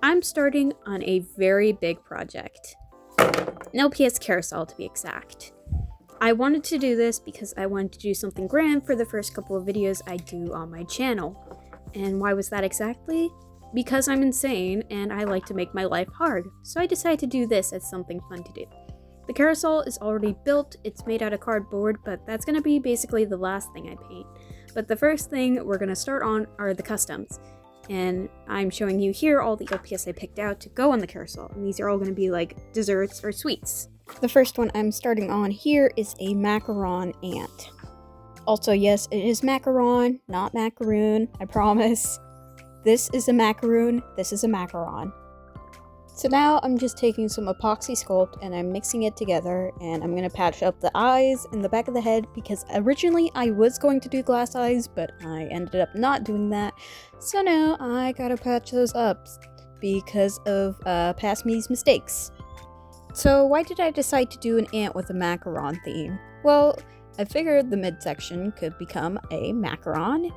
I'm starting on a very big project. An LPS Carousel to be exact. I wanted to do this because I wanted to do something grand for the first couple of videos I do on my channel. And why was that exactly? Because I'm insane and I like to make my life hard, so I decided to do this as something fun to do. The carousel is already built, it's made out of cardboard, but that's going to be basically the last thing I paint. But the first thing we're going to start on are the customs. And I'm showing you here all the LPS I picked out to go on the carousel, and these are all going to be like desserts or sweets. The first one I'm starting on here is a Macaron ant. Also, yes, it is Macaron, not macaroon, I promise. This is a macaroon, this is a macaron. So now I'm just taking some epoxy sculpt and I'm mixing it together, and I'm going to patch up the eyes and the back of the head because originally I was going to do glass eyes, but I ended up not doing that. So now I gotta patch those up because of past me's mistakes. So why did I decide to do an ant with a macaron theme? Well, I figured the midsection could become a macaron,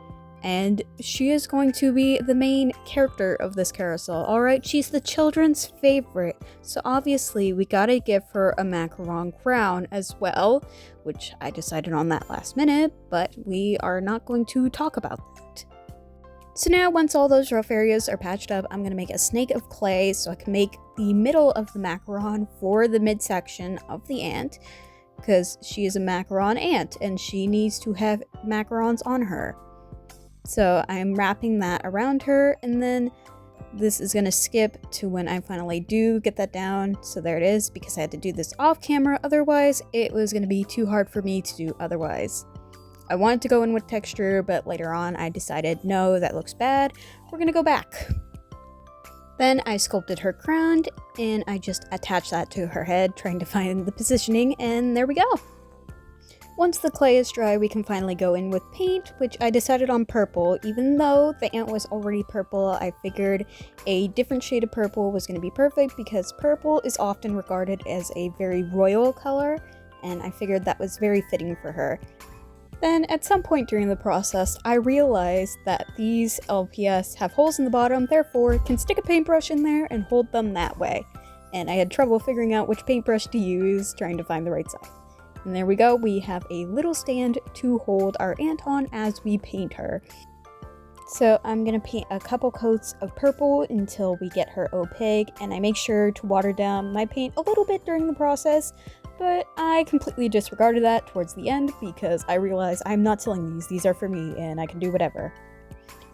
and she is going to be the main character of this carousel, alright? She's the children's favorite, so obviously we gotta give her a macaron crown as well, which I decided on that last minute, but we are not going to talk about that. So now, once all those rough areas are patched up, I'm gonna make a snake of clay so I can make the middle of the macaron for the midsection of the ant, because she is a macaron ant and she needs to have macarons on her. So I'm wrapping that around her, and then this is going to skip to when I finally do get that down. So there it is, because I had to do this off camera, otherwise it was going to be too hard for me to do otherwise. I wanted to go in with texture, but later on I decided, no, that looks bad, we're going to go back. Then I sculpted her crown, and I just attached that to her head, trying to find the positioning, and there we go. Once the clay is dry, we can finally go in with paint, which I decided on purple. Even though the ant was already purple, I figured a different shade of purple was going to be perfect because purple is often regarded as a very royal color, and I figured that was very fitting for her. Then, at some point during the process, I realized that these LPS have holes in the bottom, therefore can stick a paintbrush in there and hold them that way. And I had trouble figuring out which paintbrush to use, trying to find the right size. And there we go, we have a little stand to hold our ant on as we paint her. So I'm going to paint a couple coats of purple until we get her opaque, and I make sure to water down my paint a little bit during the process, but I completely disregarded that towards the end because I realized I'm not selling these are for me and I can do whatever.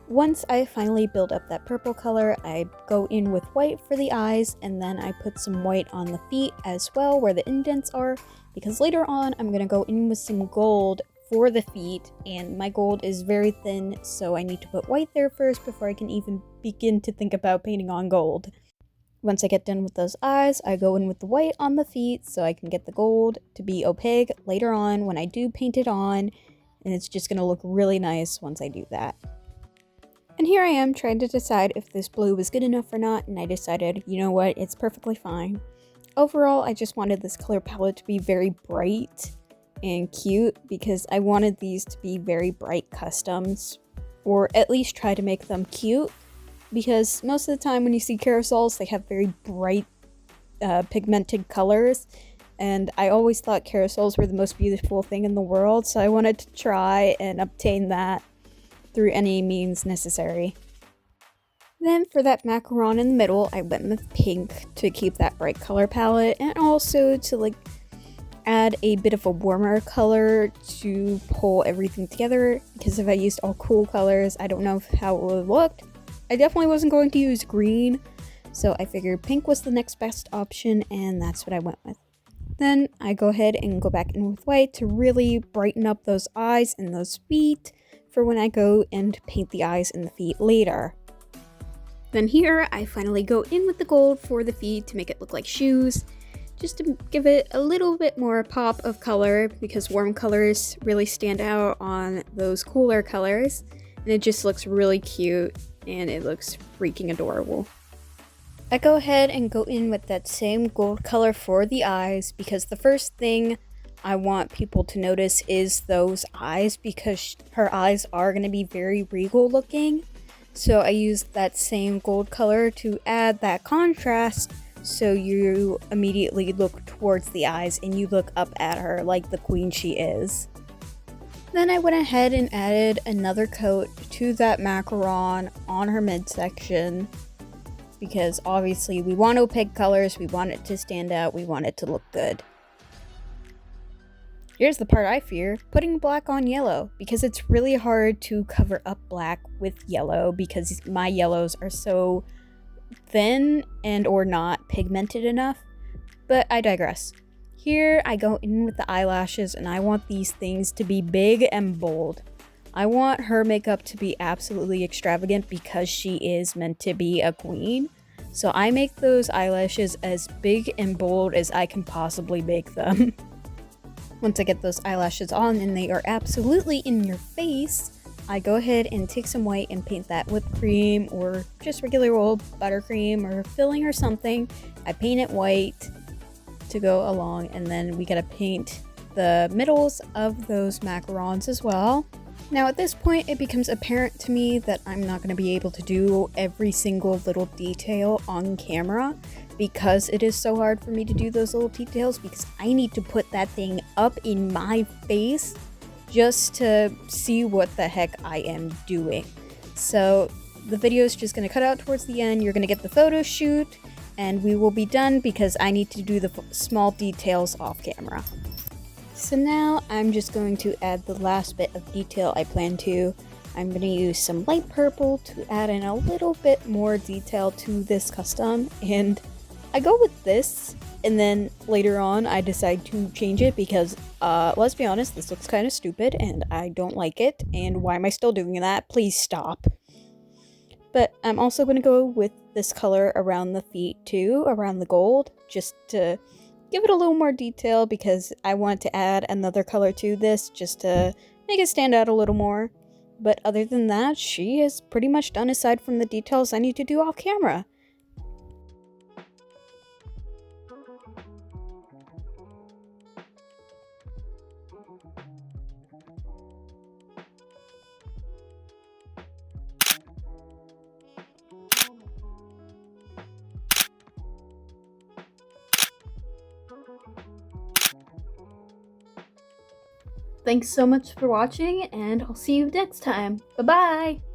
Once I finally build up that purple color, I go in with white for the eyes, and then I put some white on the feet as well where the indents are, because later on I'm going to go in with some gold for the feet, and my gold is very thin, so I need to put white there first before I can even begin to think about painting on gold. Once I get done with those eyes, I go in with the white on the feet so I can get the gold to be opaque later on when I do paint it on, and it's just going to look really nice once I do that. And here I am trying to decide if this blue was good enough or not, and I decided, you know what, it's perfectly fine. Overall, I just wanted this color palette to be very bright and cute because I wanted these to be very bright customs, or at least try to make them cute, because most of the time when you see carousels, they have very bright pigmented colors, and I always thought carousels were the most beautiful thing in the world, so I wanted to try and obtain that through any means necessary. Then for that macaron in the middle, I went with pink to keep that bright color palette, and also to add a bit of a warmer color to pull everything together, because if I used all cool colors, I don't know how it would have looked. I definitely wasn't going to use green, so I figured pink was the next best option, and that's what I went with. Then I go ahead and go back in with white to really brighten up those eyes and those feet for when I go and paint the eyes and the feet later. Then here, I finally go in with the gold for the feet to make it look like shoes, just to give it a little bit more pop of color, because warm colors really stand out on those cooler colors, and it just looks really cute, and it looks freaking adorable. I go ahead and go in with that same gold color for the eyes, because the first thing I want people to notice is those eyes, because her eyes are going to be very regal looking. So I used that same gold color to add that contrast, so you immediately look towards the eyes and you look up at her like the queen she is. Then I went ahead and added another coat to that macaron on her midsection, because obviously we want opaque colors, we want it to stand out, we want it to look good. Here's the part I fear, putting black on yellow, because it's really hard to cover up black with yellow because my yellows are so thin and or not pigmented enough, but I digress. Here I go in with the eyelashes and I want these things to be big and bold. I want her makeup to be absolutely extravagant because she is meant to be a queen. So I make those eyelashes as big and bold as I can possibly make them. Once I get those eyelashes on and they are absolutely in your face, I go ahead and take some white and paint that whipped cream or just regular old buttercream or filling or something. I paint it white to go along, and then we gotta paint the middles of those macarons as well. Now at this point it becomes apparent to me that I'm not going to be able to do every single little detail on camera because it is so hard for me to do those little details, because I need to put that thing up in my face just to see what the heck I am doing. So the video is just going to cut out towards the end. You're going to get the photo shoot and we will be done because I need to do the small details off camera. So now I'm just going to add the last bit of detail I plan to. I'm going to use some light purple to add in a little bit more detail to this custom, and I go with this, and then later on I decide to change it because let's be honest, this looks kind of stupid and I don't like it, and why am I still doing that? Please stop. But I'm also going to go with this color around the feet too, around the gold, just to give it a little more detail because I want to add another color to this just to make it stand out a little more. But other than that, she is pretty much done aside from the details I need to do off camera. Thanks so much for watching, and I'll see you next time. Bye-bye!